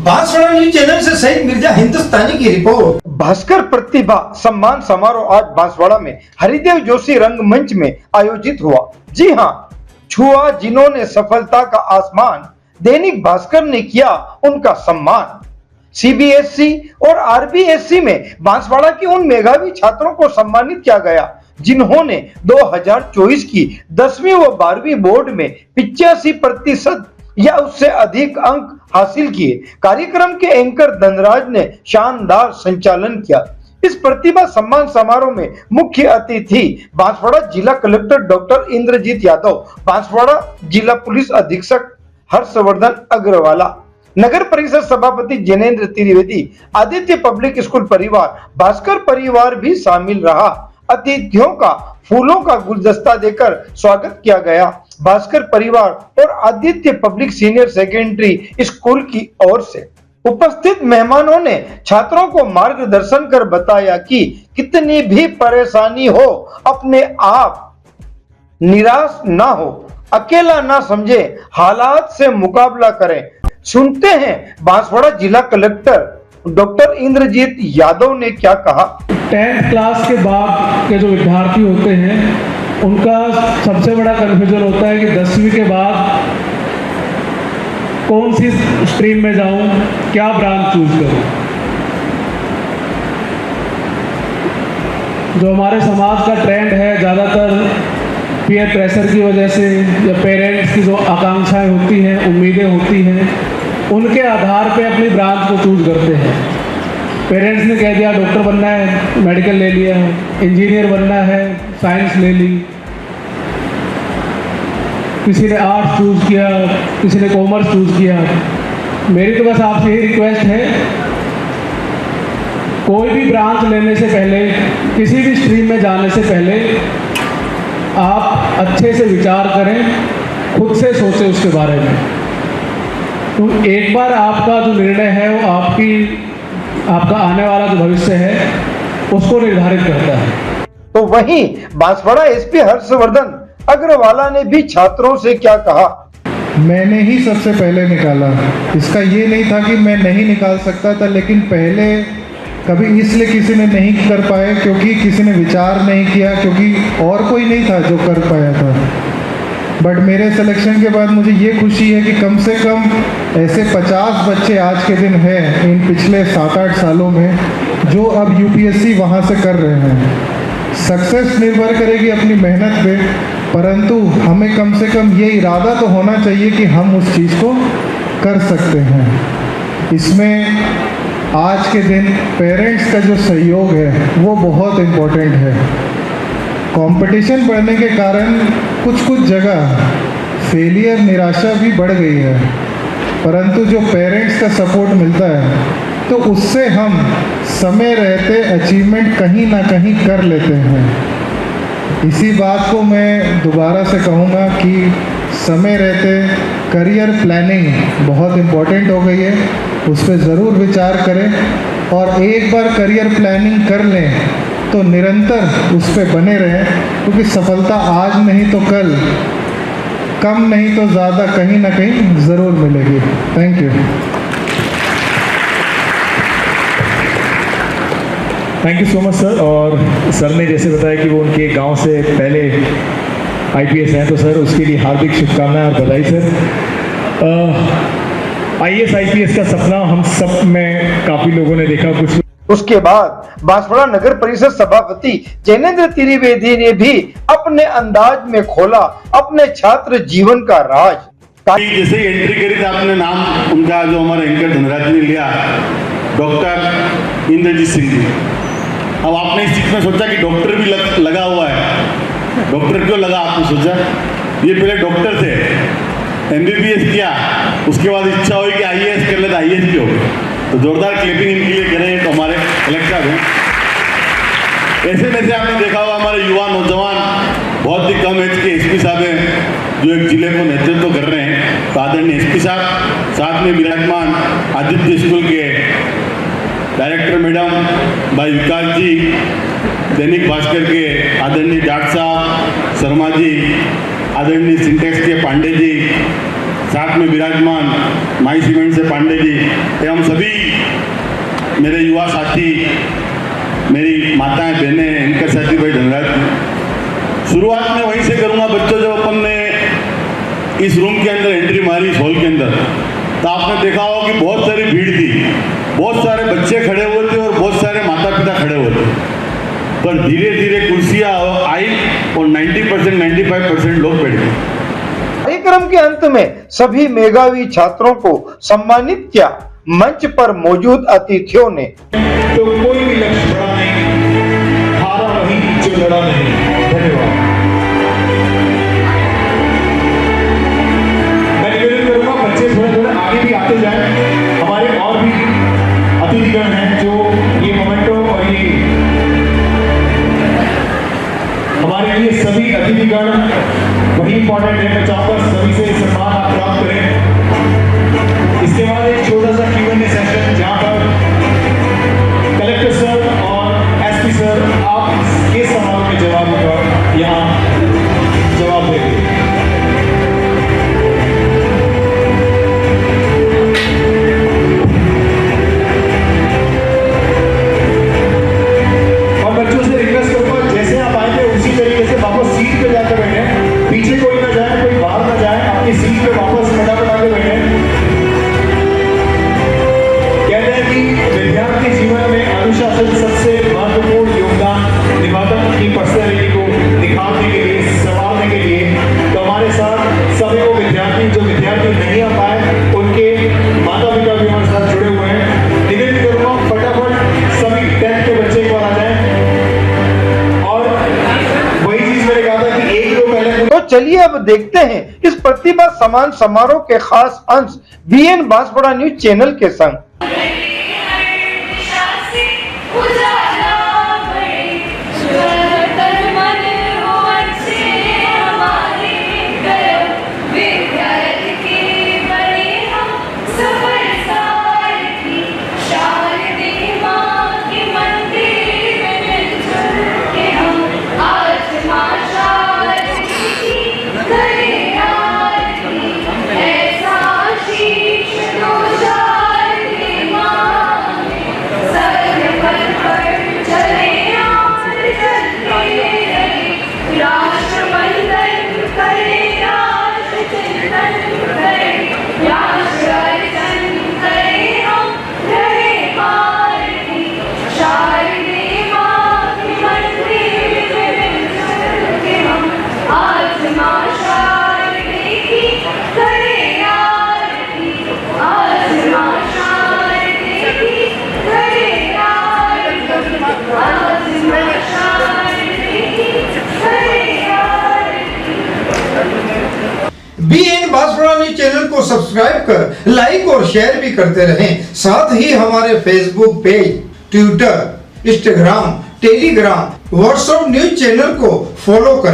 Banswara news channel से सईद मिर्जा हिंदुस्तानी की report. Bhaskar प्रतिभा सम्मान समारोह आज बांसवाड़ा में हरिदेव जोशी रंगमंच में आयोजित हुआ। जी हां, छुआ जिन्होंने सफलता का आसमान, दैनिक भास्कर ने किया उनका सम्मान। सीबीएसई और आरबीएसई में बांसवाड़ा के उन मेधावी छात्रों को सम्मानित किया गया जिन्होंने 2024 की 10वीं व 12वीं बोर्ड में 85% या उससे अधिक अंक हासिल किए। कार्यक्रम के एंकर धनराज ने शानदार संचालन किया। इस प्रतिभा सम्मान समारोह में मुख्य अतिथि बांसवाड़ा जिला कलेक्टर डॉक्टर इंद्रजीत यादव, बांसवाड़ा जिला पुलिस अधीक्षक हर्षवर्धन अग्रवाला, नगर परिषद सभापति जैनेन्द्र त्रिवेदी, आदित्य पब्लिक स्कूल परिवार, भास्कर परिवार भी शामिल रहा। अतिथियों का फूलों का गुलदस्ता देकर स्वागत किया गया। भास्कर परिवार और Aditya public senior secondary school की ओर से उपस्थित मेहमानों ने छात्रों को मार्गदर्शन कर बताया कि कितनी भी परेशानी हो, अपने आप निराश ना हो, अकेला ना समझे, हालात से मुकाबला करें। सुनते हैं बांसवाड़ा जिला कलेक्टर डॉक्टर इंद्रजीत यादव ने क्या कहा। 10th क्लास के बाद के जो विद्यार्थी होते हैं उनका सबसे बड़ा कन्फ्यूजन होता है कि 10वीं के बाद कौन सी स्ट्रीम में जाऊं, क्या ब्रांच चूज करूं। जो हमारे समाज का ट्रेंड है, ज़्यादातर पीयर प्रेशर की वजह से या पेरेंट्स की जो आकांक्षाएं होती हैं, उम्मीदें होती हैं, उनके आधार पे अपनी ब्रांच को चूज करते हैं। पेरेंट्स ने कह दिया डॉक्टर बनना है, मेडिकल ले लिया, इंजीनियर बनना है, साइंस ले ली, किसी ने आर्ट्स चूज किया, किसी ने कॉमर्स चूज किया। मेरी तो बस आपसे यही रिक्वेस्ट है, कोई भी ब्रांच लेने से पहले, किसी भी स्ट्रीम में जाने से पहले आप अच्छे से विचार करें, खुद से सोचें उसके बारे में। तो एक बार आपका जो निर्णय है वो आपका आने वाला जो भविष्य है उसको निर्धारित करता है। तो वहीं बांसवाड़ा एसपी हर्षवर्धन अग्रवाला ने भी छात्रों से क्या कहा। मैंने ही सबसे पहले निकाला, इसका ये नहीं था कि मैं नहीं निकाल सकता था, लेकिन पहले कभी इसलिए किसी ने नहीं कर पाए क्योंकि किसी ने विचार नहीं किया, क्योंकि और कोई नहीं था जो कर पाया था। बट मेरे सिलेक्शन के बाद मुझे ये खुशी है कि कम से कम ऐसे 50 बच्चे आज के दिन हैं इन पिछले 7-8 सालों में जो अब यूपीएससी वहाँ से कर रहे हैं। सक्सेस निर्भर करेगी अपनी मेहनत पे, परंतु हमें कम से कम ये इरादा तो होना चाहिए कि हम उस चीज़ को कर सकते हैं। इसमें आज के दिन पेरेंट्स का जो सहयोग है वो बहुत इम्पोर्टेंट है। कंपटीशन बढ़ने के कारण कुछ जगह फेलियर, निराशा भी बढ़ गई है, परंतु जो पेरेंट्स का सपोर्ट मिलता है तो उससे हम समय रहते अचीवमेंट कहीं ना कहीं कर लेते हैं। इसी बात को मैं दोबारा से कहूँगा कि समय रहते करियर प्लानिंग बहुत इम्पोर्टेंट हो गई है, उस पर ज़रूर विचार करें और एक बार करियर प्लानिंग कर लें तो निरंतर उस पर बने रहें, क्योंकि सफलता आज नहीं तो कल, कम नहीं तो ज़्यादा कहीं ना कहीं ज़रूर मिलेगी। Thank you. Thank you so much sir. और सर ने जैसे बताया कि वो उनके गांव से पहले आईपीएस हैं, तो सर उसके लिए हार्दिक शुभकामनाएं और बधाई सर। आईएएस आईपीएस का सपना हम सब में काफ़ी लोगों ने देखा। कुछ उसके बाद बांसवाड़ा नगर परिषद सभापति जैनेन्द्र त्रिवेदी ने भी अपने अंदाज में खोला अपने छात्र जीवन का राज। जैसे ही एंट्री करी तो आपने नाम उनका जो हमारे एंकर धनराज ने लिया, डॉक्टर इंद्रजीत सिंह जी। अब आपने इस चीज में सोचा कि डॉक्टर भी लगा हुआ है, डॉक्टर क्यों लगा आपने सोचा? ये पहले डॉक्टर थे, एमबीबीएस किया, उसके बाद इच्छा हुई कि आईएएस कर ले तो आईएएस क्यों? तो जोरदार क्लिपिंग इनके लिए करें तो हमारे कलेक्टर हैं। ऐसे में से आपने देखा होगा हमारे युवा नौजवान बहुत ही कम एज के एसपी साहब हैं जो एक जिले को नेतृत्व कर रहे हैं। तो आदरणीय एसपी साहब, साथ में विराजमान आदित्य स्कूल के डायरेक्टर मैडम भाई विकास जी, दैनिक भास्कर के आदरणीय जाट साहब, शर्मा जी, आदरणीय सिंटेक्स के पांडे जी, साथ में विराजमान माई सीमेंट से पांडे जी एवं सभी मेरे युवा साथी, मेरी माताएं बहनें, इनका साथी भाई धनराज। शुरुआत में वहीं से करूँगा बच्चों, जब अपन ने इस रूम के अंदर एंट्री मारी, इस हॉल के अंदर, तो आपने देखा होगा कि बहुत सारी भीड़ थी, बहुत सारे बच्चे खड़े हुए थे और बहुत सारे माता पिता खड़े हुए थे। पर धीरे धीरे कुर्सियाँ आई और 90% 95% लोग बैठ गए। कार्यक्रम के अंत में सभी मेधावी छात्रों को सम्मानित किया। मंच पर मौजूद अतिथियों ने तो कोई भी लक्ष्य बड़ा नहीं, हारा वही जो लड़ा नहीं। धन्यवाद। मैं निवेदन करूंगा बच्चे थोड़े आगे भी आते जाएं। हमारे और भी अतिथिगण हैं जो ये मोमेंटो और ये हमारे लिए सभी अतिथिगण वही इंपॉर्टेंट है। मैं चाहूंगा सभी से सम्मान आप प्राप्त करें। इसके बाद एक छोटा सा Q&A सेशन जहां पर कलेक्टर सर और एसपी सर आप के सवालों के जवाब का यहाँ जवाब देंगे। और बच्चों से रिक्वेस्ट करूंगा जैसे आप आए थे उसी तरीके से वापस सीट पे जाकर बैठे, पीछे कोई ना जाए, कोई बाहर ना जाए, अपनी सीट पे वापस फटाफट आके बैठे। कहते हैं कि विद्यार्थी जीवन में अनुशासन सबसे महत्वपूर्ण योगदान निभाता है अपनी पर्सनैलिटी को निखारने के लिए, संवारने के लिए। तो हमारे साथ सभी वो विद्यार्थी जो विद्यार्थी नहीं आ पाए उनके माता पिता भी हमारे साथ जुड़े हुए हैं। निवेदन करूंगा फटाफट सभी 10th के बच्चे एक बार आ जाए। और वही चीज मैंने कहा था कि एक दो पहले। तो चलिए अब देखते हैं इस प्रतिभा सम्मान समारोह के खास अंश BN बांसवाड़ा न्यूज चैनल के संग। BN बांसवाड़ा न्यूज चैनल को सब्सक्राइब कर लाइक और शेयर भी करते रहें। साथ ही हमारे Facebook page, Twitter, Instagram, Telegram, WhatsApp news channel को फॉलो करें।